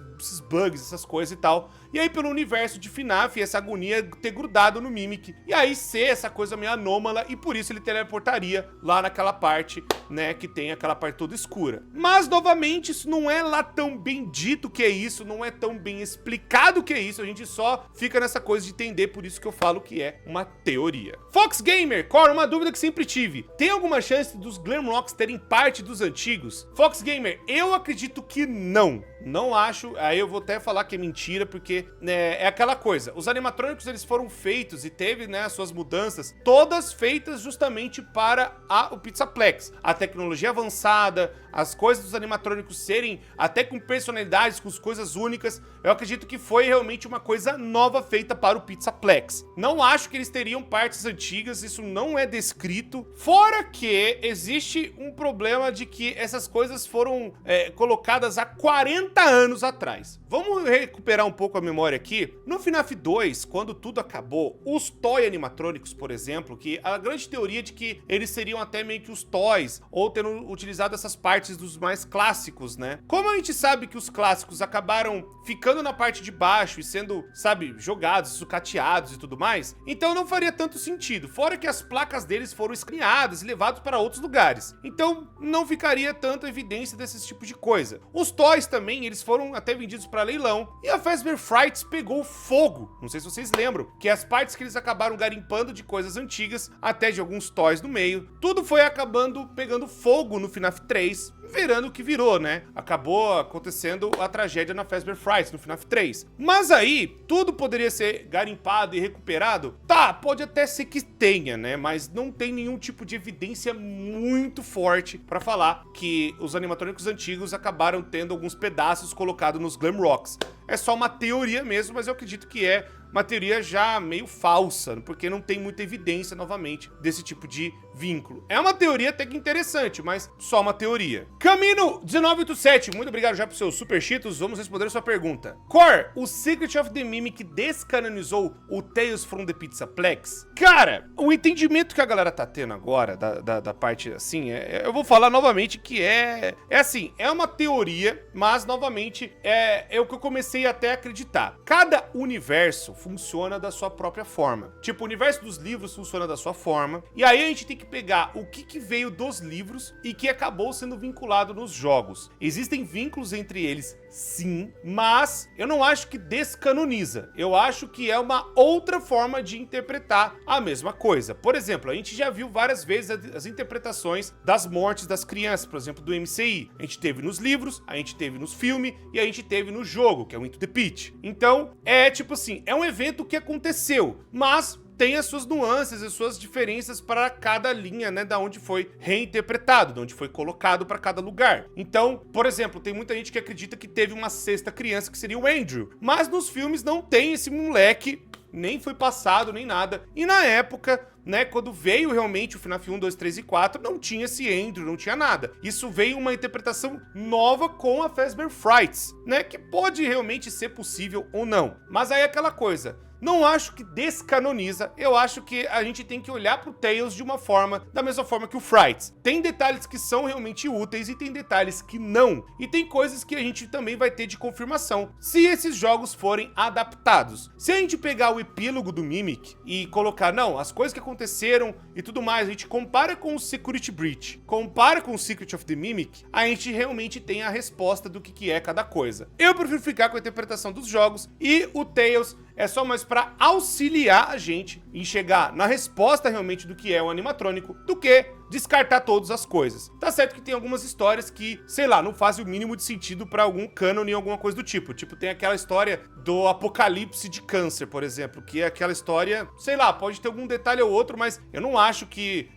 bugs, essas coisas e tal, e aí pelo universo de FNAF, essa agonia ter grudado no Mimic, e aí ser essa coisa meio anômala, e por isso ele teleportaria lá naquela parte, né, que tem aquela parte toda escura. Mas, novamente, isso não é lá tão bem dito que é isso, não é tão bem explicado que é isso, a gente só fica nessa coisa de entender, por isso que eu falo que é uma teoria. Fox Gamer, Cora, uma dúvida que sempre tive. Tem alguma chance dos Glamrocks terem parte dos antigos? Fox Gamer, eu acredito que não. Não acho, aí eu vou até falar que é mentira, porque né, é aquela coisa, os animatrônicos eles foram feitos e teve, né, as suas mudanças, todas feitas justamente para o Pizzaplex. A tecnologia avançada, as coisas dos animatrônicos serem até com personalidades, com coisas únicas, eu acredito que foi realmente uma coisa nova feita para o Pizzaplex. Não acho que eles teriam partes antigas, isso não é descrito, fora que existe um problema de que essas coisas foram colocadas há 40 anos atrás. Vamos recuperar um pouco a memória aqui. No FNAF 2, quando tudo acabou, os toy animatrônicos, por exemplo, que a grande teoria de que eles seriam até meio que os toys, ou tendo utilizado essas partes dos mais clássicos, né? Como a gente sabe que os clássicos acabaram ficando na parte de baixo e sendo, sabe, jogados, sucateados e tudo mais, então não faria tanto sentido. Fora que as placas deles foram escaneadas e levadas para outros lugares. Então não ficaria tanta evidência desses tipos de coisa. Os toys também, eles foram até vendidos para leilão. E a Fazbear Frights pegou fogo. Não sei se vocês lembram, que as partes que eles acabaram garimpando de coisas antigas, até de alguns toys no meio, tudo foi acabando pegando fogo no FNAF 3, virando o que virou, né? Acabou acontecendo a tragédia na Fazbear Frights, no FNAF 3. Mas aí, tudo poderia ser garimpado e recuperado? Tá, pode até ser que tenha, né? Mas não tem nenhum tipo de evidência muito forte pra falar que os animatrônicos antigos acabaram tendo alguns pedaços colocados nos Glamrocks. É só uma teoria mesmo, mas eu acredito que é uma teoria já meio falsa, porque não tem muita evidência, novamente, desse tipo de vínculo. É uma teoria até que interessante, mas só uma teoria. Camino1987, muito obrigado já por seus super cheetos, vamos responder a sua pergunta. Cor, o Secret of the Mimic descanonizou o Tales from the Pizzaplex? Cara, o entendimento que a galera tá tendo agora, da parte assim, eu vou falar novamente que é assim, é uma teoria, mas novamente é o que eu comecei até a acreditar. Cada universo funciona da sua própria forma. Tipo, o universo dos livros funciona da sua forma, e aí a gente tem que pegar o que veio dos livros e que acabou sendo vinculado nos jogos. Existem vínculos entre eles, sim, mas eu não acho que descanoniza. Eu acho que é uma outra forma de interpretar a mesma coisa. Por exemplo, a gente já viu várias vezes as interpretações das mortes das crianças, por exemplo, do MCI. A gente teve nos livros, a gente teve nos filmes e a gente teve no jogo, que é o Into the Pit. Então, é tipo assim, é um evento que aconteceu, mas tem as suas nuances, as suas diferenças para cada linha, né, da onde foi reinterpretado, de onde foi colocado para cada lugar. Então, por exemplo, tem muita gente que acredita que teve uma sexta criança que seria o Andrew, mas nos filmes não tem esse moleque, nem foi passado, nem nada. E na época, né, quando veio realmente o FNAF 1, 2, 3 e 4, não tinha esse Andrew, não tinha nada. Isso veio uma interpretação nova com a Fazbear Frights, né, que pode realmente ser possível ou não. Mas aí é aquela coisa, não acho que descanoniza, eu acho que a gente tem que olhar pro Tales de uma forma, da mesma forma que o Frights. Tem detalhes que são realmente úteis e tem detalhes que não. E tem coisas que a gente também vai ter de confirmação, se esses jogos forem adaptados. Se a gente pegar o epílogo do Mimic e colocar, não, as coisas que aconteceram e tudo mais, a gente compara com o Security Breach, compara com o Secret of the Mimic, a gente realmente tem a resposta do que é cada coisa. Eu prefiro ficar com a interpretação dos jogos e o Tales é só mais para auxiliar a gente em chegar na resposta realmente do que é um animatrônico, do que descartar todas as coisas. Tá certo que tem algumas histórias que, sei lá, não fazem o mínimo de sentido pra algum cânone ou alguma coisa do tipo. Tipo, tem aquela história do apocalipse de câncer, por exemplo, que é aquela história, sei lá, pode ter algum detalhe ou outro, mas eu não acho que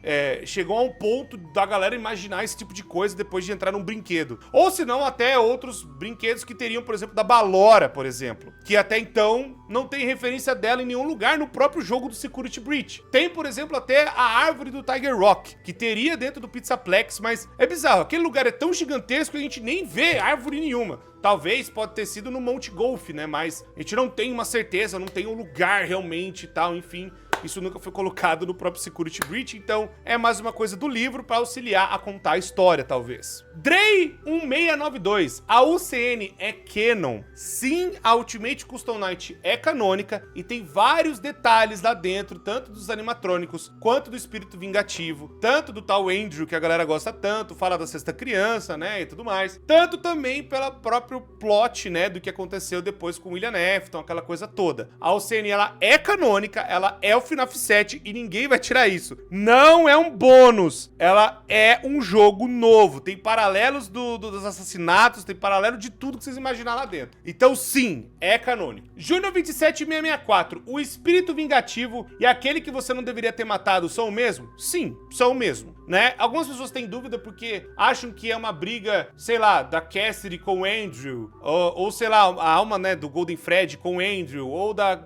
chegou a um ponto da galera imaginar esse tipo de coisa depois de entrar num brinquedo. Ou se não, até outros brinquedos que teriam, por exemplo, da Balora, por exemplo, que até então não tem referência dela em nenhum lugar no próprio jogo do Security Breach. Tem, por exemplo, até a árvore do Tiger Rock, que teria dentro do Pizzaplex, mas é bizarro, aquele lugar é tão gigantesco que a gente nem vê árvore nenhuma. Talvez pode ter sido no Monte Golf, né, mas a gente não tem uma certeza, não tem um lugar realmente e tal, enfim, Isso nunca foi colocado no próprio Security Breach, então é mais uma coisa do livro pra auxiliar a contar a história, talvez. Drey 1692, a UCN é canon. Sim, a Ultimate Custom Night é canônica e tem vários detalhes lá dentro, tanto dos animatrônicos quanto do espírito vingativo, tanto do tal Andrew, que a galera gosta tanto, fala da sexta criança, né, e tudo mais, tanto também pelo próprio plot, né, do que aconteceu depois com William Afton, aquela coisa toda. A UCN, ela é canônica, ela é o FNAF 7 e ninguém vai tirar isso. Não é um bônus, ela é um jogo novo, tem paralelos dos assassinatos, tem paralelo de tudo que vocês imaginar lá dentro. Então sim, é canônico. Júnior 27664, o espírito vingativo e aquele que você não deveria ter matado são o mesmo? Sim, são o mesmo, né? Algumas pessoas têm dúvida porque acham que é uma briga, sei lá, da Cassidy com o Andrew, ou sei lá, a alma, né, do Golden Fred com o Andrew, ou da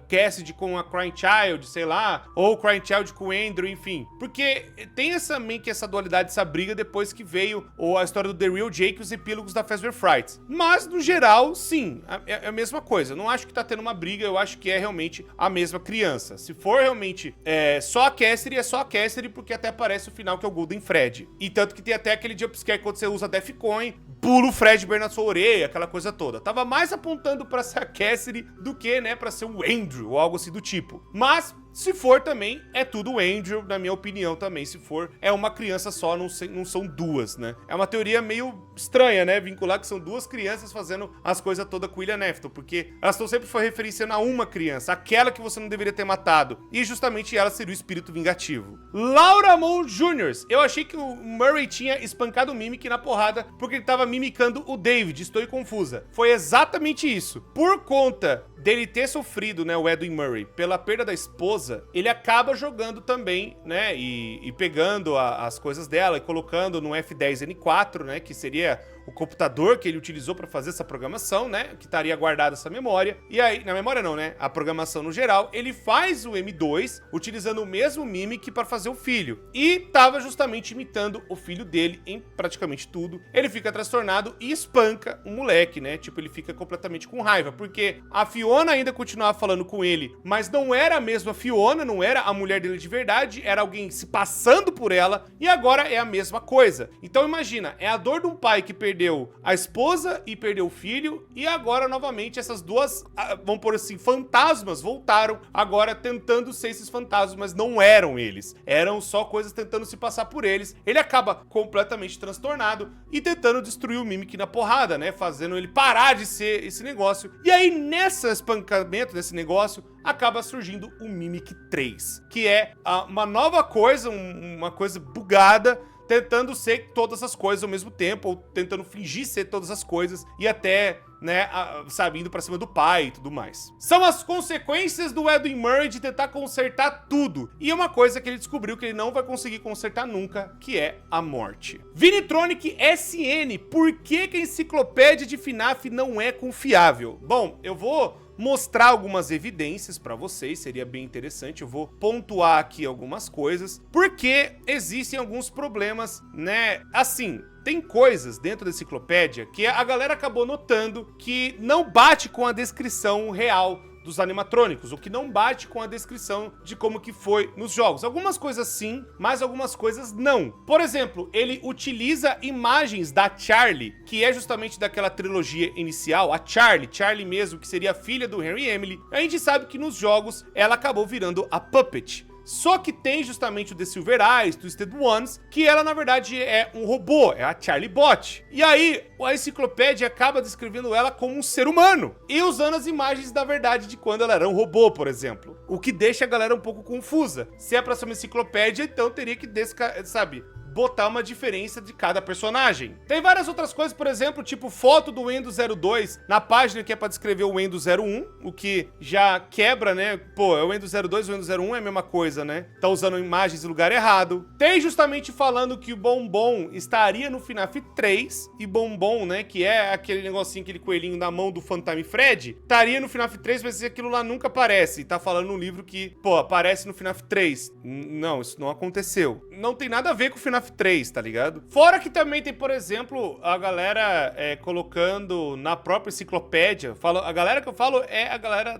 Cassidy com a Crying Child, sei lá, ou o Crying Child com o Andrew, enfim. Porque tem meio que essa dualidade, essa briga depois que veio a história do The Real Jake e os epílogos da Fazbear Frights. Mas, no geral, sim, é a mesma coisa. Eu não acho que tá tendo uma briga, eu acho que é realmente a mesma criança. Se for realmente só a Cassidy, é só a Cassidy, porque até aparece o final que é o Golden Fred. E tanto que tem até aquele jumpscare quando você usa Defcoin, pula o Fredbear na sua orelha, aquela coisa toda. Tava mais apontando pra ser a Cassidy do que, né, pra ser o Andrew ou algo assim do tipo. Mas, se for também, é tudo o Andrew, na minha opinião também. Se for, é uma criança só, não são duas, né? É uma teoria meio estranha, né? Vincular que são duas crianças fazendo as coisas todas com William Afton, porque elas estão sempre referenciando a uma criança, aquela que você não deveria ter matado. E justamente ela seria o espírito vingativo. Laura Moon Jr. Eu achei que o Murray tinha espancado o Mimic na porrada porque ele tava mimicando o David. Estou confusa. Foi exatamente isso. Por conta dele ter sofrido, né, o Edwin Murray, pela perda da esposa, ele acaba jogando também, né, e pegando as coisas dela e colocando no F10N4, né, que seria o computador que ele utilizou para fazer essa programação, né, que estaria guardada essa memória. E aí, na memória não, né, a programação no geral, ele faz o M2 utilizando o mesmo Mimic para fazer o filho. E tava justamente imitando o filho dele em praticamente tudo. Ele fica transtornado e espanca o moleque, né, tipo, ele fica completamente com raiva, porque a Fiona ainda continuava falando com ele, mas não era a mesma Fiona, não era a mulher dele de verdade, era alguém se passando por ela, e agora é a mesma coisa. Então imagina, é a dor de um pai que perdeu a esposa e perdeu o filho, e agora novamente essas duas, vamos pôr assim, fantasmas voltaram, agora tentando ser esses fantasmas, mas não eram eles, eram só coisas tentando se passar por eles. Ele acaba completamente transtornado e tentando destruir o Mimic na porrada, né, fazendo ele parar de ser esse negócio. E aí nesse espancamento desse negócio, acaba surgindo o Mimic 3, que é uma nova coisa, uma coisa bugada, tentando ser todas as coisas ao mesmo tempo, ou tentando fingir ser todas as coisas, e até, né, sabe, indo pra cima do pai e tudo mais. São as consequências do Edwin Murray de tentar consertar tudo, e uma coisa que ele descobriu que ele não vai conseguir consertar nunca, que é a morte. Vinitronic SN, por que que a enciclopédia de FNAF não é confiável? Bom, eu vou mostrar algumas evidências pra vocês, seria bem interessante. Eu vou pontuar aqui algumas coisas, porque existem alguns problemas, né? Assim, tem coisas dentro da enciclopédia que a galera acabou notando que não bate com a descrição real dos animatrônicos, o que não bate com a descrição de como que foi nos jogos. Algumas coisas sim, mas algumas coisas não. Por exemplo, ele utiliza imagens da Charlie, que é justamente daquela trilogia inicial, a Charlie mesmo, que seria a filha do Henry e Emily. A gente sabe que nos jogos ela acabou virando a Puppet. Só que tem justamente o The Silver Eyes, Twisted Ones, que ela na verdade é um robô, é a Charlie Bot. E aí a enciclopédia acaba descrevendo ela como um ser humano e usando as imagens da verdade de quando ela era um robô, por exemplo. O que deixa a galera um pouco confusa. Se é pra ser uma enciclopédia, então teria que, sabe, botar uma diferença de cada personagem. Tem várias outras coisas, por exemplo, tipo foto do Endo 02 na página que é pra descrever o Endo 01, o que já quebra, né? Pô, é o Endo 02 e o Endo 01 é a mesma coisa, né? Tá usando imagens no lugar errado. Tem justamente falando que o Bombom estaria no FNAF 3 e Bombom, né, que é aquele negocinho, aquele coelhinho na mão do Phantom Fred, estaria no FNAF 3, mas aquilo lá nunca aparece. E tá falando no livro que, pô, aparece no FNAF 3. Não, isso não aconteceu. Não tem nada a ver com o FNAF 3, tá ligado? Fora que também tem, por exemplo, a galera colocando na própria enciclopédia, a galera que eu falo é a galera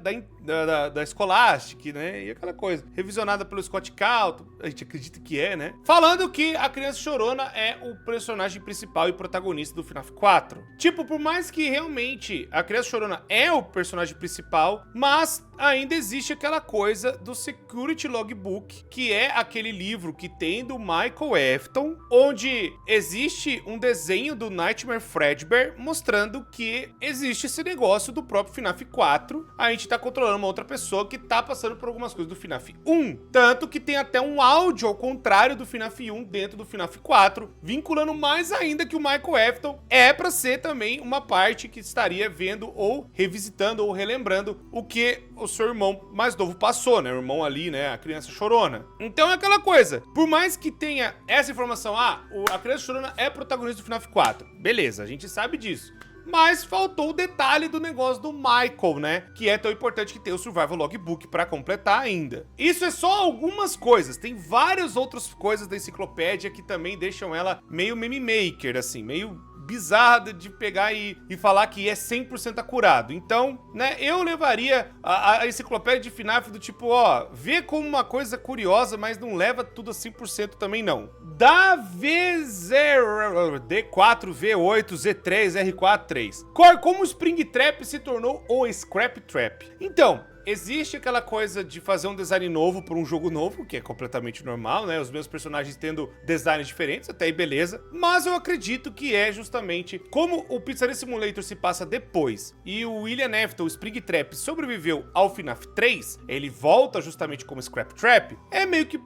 da Scholastic, né? E aquela coisa. Revisionada pelo Scott Calton, a gente acredita que é, né? Falando que a Criança Chorona é o personagem principal e protagonista do FNAF 4. Tipo, por mais que realmente a Criança Chorona é o personagem principal, mas ainda existe aquela coisa do Security Logbook, que é aquele livro que tem do Michael Afton, onde existe um desenho do Nightmare Fredbear mostrando que existe esse negócio do próprio FNAF 4. A gente tá controlando uma outra pessoa que tá passando por algumas coisas do FNAF 1. Tanto que tem até um áudio ao contrário do FNAF 1 dentro do FNAF 4, vinculando mais ainda que o Michael Afton é pra ser também uma parte que estaria vendo ou revisitando ou relembrando o que o seu irmão mais novo passou, né? O irmão ali, né? A Criança Chorona. Então é aquela coisa. Por mais que tenha essa informação, a Criança Chorona é protagonista do FNAF 4. Beleza, a gente sabe disso. Mas faltou o detalhe do negócio do Michael, né? Que é tão importante que tem o Survival Logbook pra completar ainda. Isso é só algumas coisas. Tem várias outras coisas da enciclopédia que também deixam ela meio meme maker, assim, meio bizarra de pegar e falar que é 100% acurado. Então, né, eu levaria a enciclopédia de FNAF do tipo, ó, vê como uma coisa curiosa, mas não leva tudo a 100% também não. Da V0, D4, V8, Z3, R4, como o Springtrap se tornou o Scrap Trap? Então, existe aquela coisa de fazer um design novo para um jogo novo, que é completamente normal, né? Os meus personagens tendo designs diferentes, até aí beleza. Mas eu acredito que é justamente como o Pizzeria Simulator se passa depois e o William Afton, o Springtrap, sobreviveu ao FNAF 3, ele volta justamente como Scrap Trap, é meio que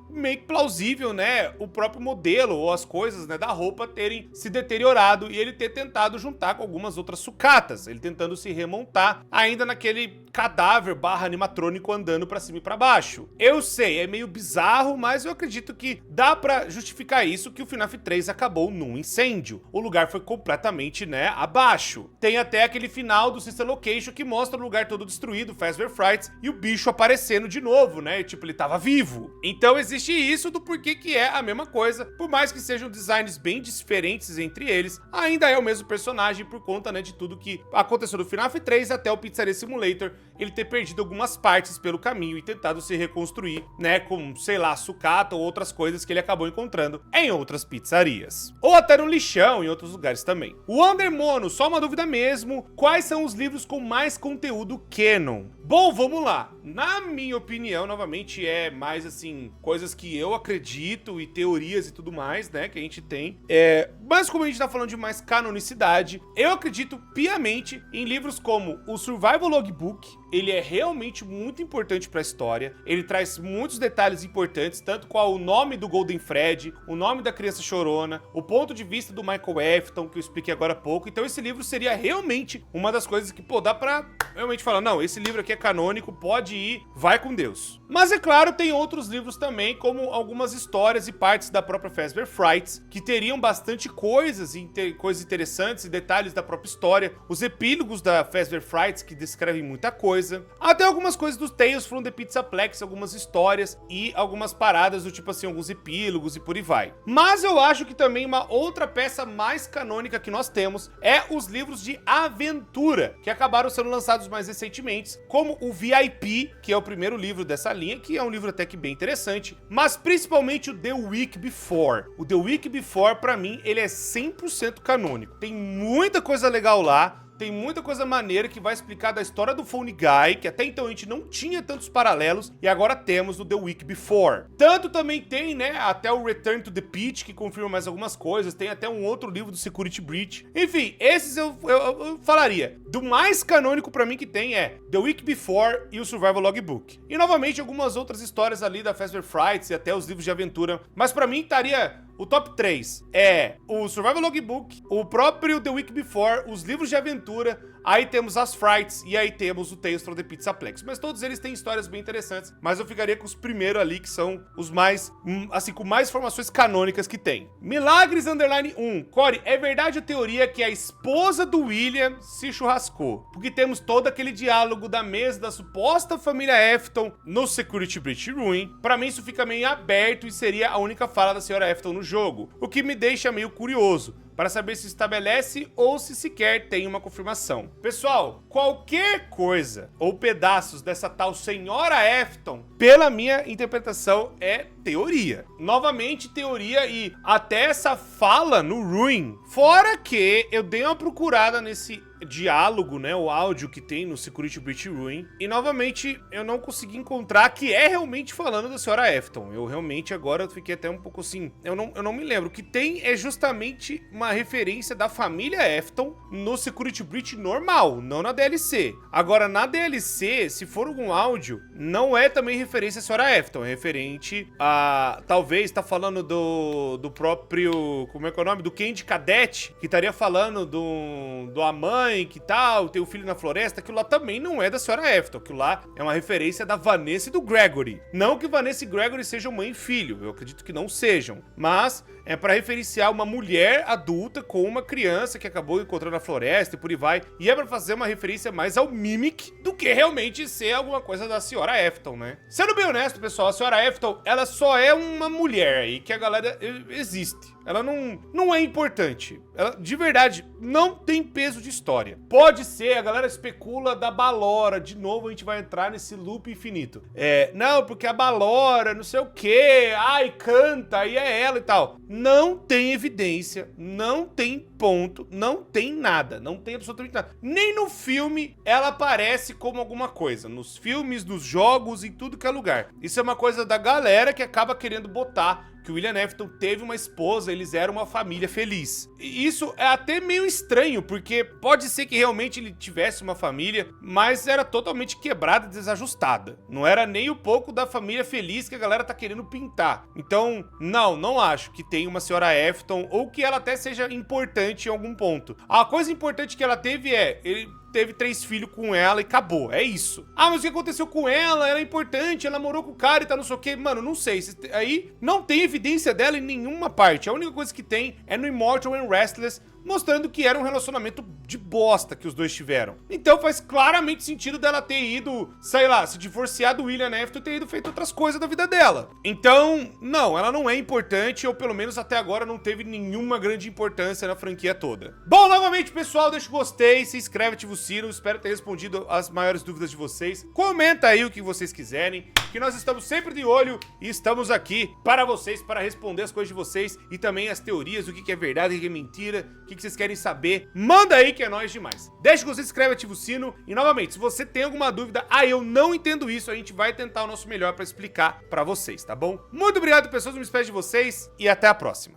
plausível, né? O próprio modelo ou as coisas, né, da roupa terem se deteriorado e ele ter tentado juntar com algumas outras sucatas, ele tentando se remontar ainda naquele cadáver / animatrônico andando pra cima e pra baixo. Eu sei, é meio bizarro, mas eu acredito que dá pra justificar isso, que o FNAF 3 acabou num incêndio. O lugar foi completamente, né, abaixo. Tem até aquele final do Sister Location que mostra o lugar todo destruído, Fazbear Frights, e o bicho aparecendo de novo, né, tipo, ele tava vivo. Então existe isso do porquê que é a mesma coisa, por mais que sejam designs bem diferentes entre eles, ainda é o mesmo personagem por conta, né, de tudo que aconteceu no FNAF 3 até o Pizzeria Simulator, ele ter perdido algumas partes pelo caminho e tentado se reconstruir, né, com, sei lá, sucata ou outras coisas que ele acabou encontrando em outras pizzarias. Ou até no lixão, em outros lugares também. O Undermono, só uma dúvida mesmo, quais são os livros com mais conteúdo canon? Bom, vamos lá. Na minha opinião, novamente, é mais, assim, coisas que eu acredito e teorias e tudo mais, né, que a gente tem. Mas como a gente tá falando de mais canonicidade, eu acredito piamente em livros como o Survival Logbook. Ele é realmente muito importante para a história, ele traz muitos detalhes importantes, tanto qual o nome do Golden Fred, o nome da Criança Chorona, o ponto de vista do Michael Afton, que eu expliquei agora há pouco. Então esse livro seria realmente uma das coisas que, pô, dá pra realmente falar, não, esse livro aqui é canônico, pode ir, vai com Deus. Mas é claro, tem outros livros também, como algumas histórias e partes da própria Fazbear Frights, que teriam bastante coisas interessantes e detalhes da própria história, os epílogos da Fazbear Frights, que descrevem muita coisa, até algumas coisas dos Tales from the Pizzaplex, algumas histórias e algumas paradas do tipo assim, alguns epílogos e por aí vai. Mas eu acho que também uma outra peça mais canônica que nós temos é os livros de aventura, que acabaram sendo lançados mais recentemente, como o VIP, que é o primeiro livro dessa linha, que é um livro até que bem interessante, mas principalmente o The Week Before. O The Week Before, pra mim, ele é 100% canônico. Tem muita coisa legal lá, tem muita coisa maneira que vai explicar da história do Phone Guy, que até então a gente não tinha tantos paralelos, e agora temos no The Week Before. Tanto também tem, né, até o Return to the Pit, que confirma mais algumas coisas, tem até um outro livro do Security Breach. Enfim, esses eu falaria. Do mais canônico pra mim que tem é The Week Before e o Survival Logbook. E novamente algumas outras histórias ali da Fazbear Frights e até os livros de aventura, mas pra mim estaria... O top 3 é o Survival Logbook, o próprio The Week Before, os livros de aventura, aí temos as Frights e aí temos o Tales from the Pizzaplex. Mas todos eles têm histórias bem interessantes, mas eu ficaria com os primeiros ali, que são os mais, assim, com mais informações canônicas que tem. Milagres Underline 1. Corey, é verdade a teoria que a esposa do William se churrascou? Porque temos todo aquele diálogo da mesa da suposta família Afton no Security Breach Ruin. Pra mim isso fica meio aberto e seria a única fala da senhora Afton no jogo, o que me deixa meio curioso. para saber se estabelece ou se sequer tem uma confirmação. Pessoal, qualquer coisa ou pedaços dessa tal senhora Afton, pela minha interpretação, é teoria. Novamente, teoria e até essa fala no Ruin. Fora que eu dei uma procurada nesse diálogo, né, o áudio que tem no Security Breach Ruin, e novamente eu não consegui encontrar que é realmente falando da senhora Afton. Eu realmente agora fiquei até um pouco assim, eu não me lembro. O que tem é justamente uma referência da família Afton no Security Breach normal, não na DLC. Agora, na DLC, se for algum áudio, não é também referência à senhora Afton, é referente a, talvez, tá falando do próprio, como é que é o nome? Do Candy Cadet, que estaria falando do a mãe, que tal, tem o filho na floresta. Aquilo lá também não é da senhora Afton, aquilo lá é uma referência da Vanessa e do Gregory. Não que Vanessa e Gregory sejam mãe e filho, eu acredito que não sejam, mas é para referenciar uma mulher adulta com uma criança que acabou encontrando na floresta e por aí vai, e é para fazer uma referência mais ao Mimic do que realmente ser alguma coisa da senhora Afton, né? Sendo bem honesto, pessoal, a senhora Afton, ela só é uma mulher aí que a galera existe. Ela não é importante. Ela, de verdade, não tem peso de história. Pode ser, a galera especula da Balora. De novo, a gente vai entrar nesse loop infinito. Não, porque a Balora, não sei o quê. Ai, canta, aí é ela e tal. Não tem evidência, não tem ponto, não tem nada. Não tem absolutamente nada. Nem no filme ela aparece como alguma coisa. Nos filmes, nos jogos, em tudo que é lugar. Isso é uma coisa da galera que acaba querendo botar que o William Afton teve uma esposa, eles eram uma família feliz. E isso é até meio estranho, porque pode ser que realmente ele tivesse uma família, mas era totalmente quebrada e desajustada. Não era nem um pouco da família feliz que a galera tá querendo pintar. Então, não acho que tenha uma senhora Afton, ou que ela até seja importante em algum ponto. A coisa importante que ela teve ele teve 3 filhos com ela e acabou, é isso. Ah, mas o que aconteceu com ela? Ela é importante, ela namorou com o cara e tá não sei o que. Mano, não sei, aí não tem evidência dela em nenhuma parte. A única coisa que tem é no Immortal and Restless, mostrando que era um relacionamento de bosta que os dois tiveram. Então faz claramente sentido dela ter ido, sei lá, se divorciar do William Afton e ter ido feito outras coisas da vida dela. Então, não, ela não é importante, ou pelo menos até agora não teve nenhuma grande importância na franquia toda. Bom, novamente, pessoal, deixa o gostei, se inscreve, ativa o sino, espero ter respondido as maiores dúvidas de vocês. Comenta aí o que vocês quiserem, que nós estamos sempre de olho e estamos aqui para vocês, para responder as coisas de vocês e também as teorias, o que é verdade, o que é mentira, o que vocês querem saber. Manda aí que é nóis demais. Deixa o gostei, se inscreve, ativa o sino e novamente, se você tem alguma dúvida, eu não entendo isso, a gente vai tentar o nosso melhor para explicar para vocês, tá bom? Muito obrigado, pessoas, eu me despeço de vocês e até a próxima.